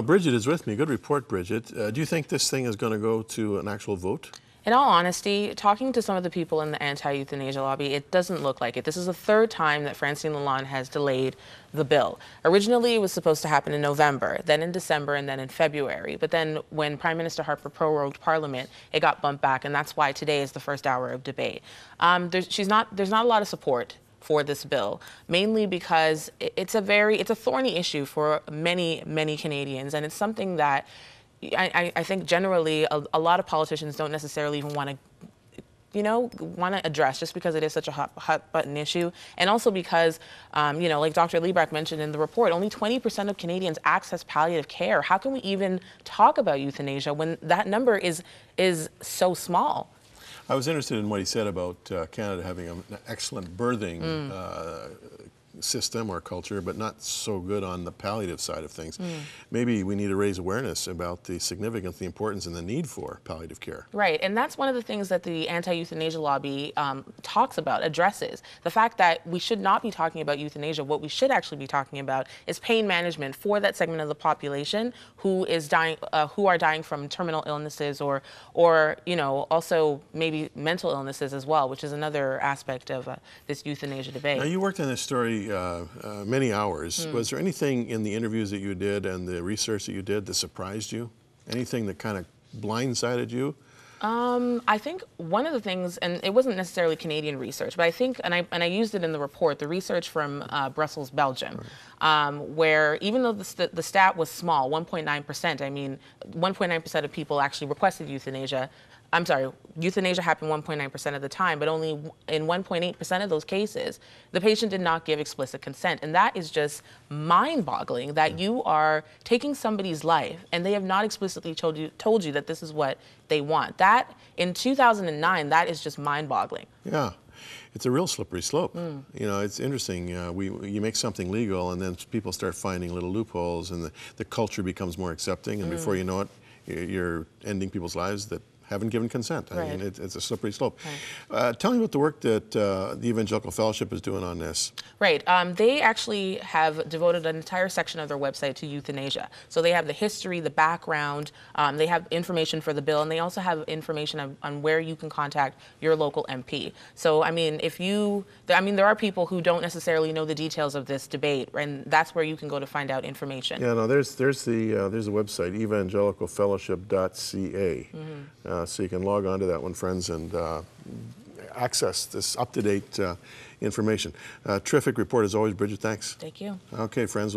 Bridget is with me. Good report, Bridget. Do you think this thing is going to go to an actual vote? In all honesty, talking to some of the people in the anti-euthanasia lobby, it doesn't look like it. This is the third time that Francine Lalonde has delayed the bill. Originally, it was supposed to happen in November, then in December, and then in February. But then when Prime Minister Harper prorogued Parliament, it got bumped back, and that's why today is the first hour of debate. There's not a lot of support for this bill, mainly because it's a thorny issue for many Canadians, and it's something that I think generally a lot of politicians don't necessarily even want to address, just because it is such a hot button issue, and also because like Dr. Liebrecht mentioned in the report, only 20% of Canadians access palliative care. How can we even talk about euthanasia when that number is so small? I was interested in what he said about Canada having an excellent birthing system or culture, but not so good on the palliative side of things. Maybe we need to raise awareness about the significance, the importance, and the need for palliative care. Right, and that's one of the things that the anti-euthanasia lobby talks about, addresses. The fact that we should not be talking about euthanasia. What we should actually be talking about is pain management for that segment of the population who is dying, who are dying from terminal illnesses, or also maybe mental illnesses as well, which is another aspect of this euthanasia debate. Now, you worked on this story many hours. Was there anything in the interviews that you did and the research that you did that surprised you? Anything that kind of blindsided you? I think one of the things, and it wasn't necessarily Canadian research, but I think, and I used it in the report, the research from Brussels, Belgium, where even though the stat was small, 1.9%, I mean, 1.9% of people actually requested euthanasia. I'm sorry, euthanasia happened 1.9% of the time, but only in 1.8% of those cases, the patient did not give explicit consent. And that is just mind-boggling, that you are taking somebody's life and they have not explicitly told you that this is what they want. That, in 2009, that is just mind-boggling. Yeah. It's a real slippery slope. You know, it's interesting. You make something legal, and then people start finding little loopholes, and the culture becomes more accepting, and before you know it, you're ending people's lives that haven't given consent. I mean, it's a slippery slope. Tell me about the work that the Evangelical Fellowship is doing on this. Right. They actually have devoted an entire section of their website to euthanasia. So they have the history, the background, they have information for the bill, and they also have information on where you can contact your local MP. So, I mean, there are people who don't necessarily know the details of this debate, and that's where you can go to find out information. Yeah, no, there's the website, evangelicalfellowship.ca. So you can log on to that one, friends, and access this up-to-date information. Terrific report as always, Bridget. Thanks. Thank you. Okay, friends.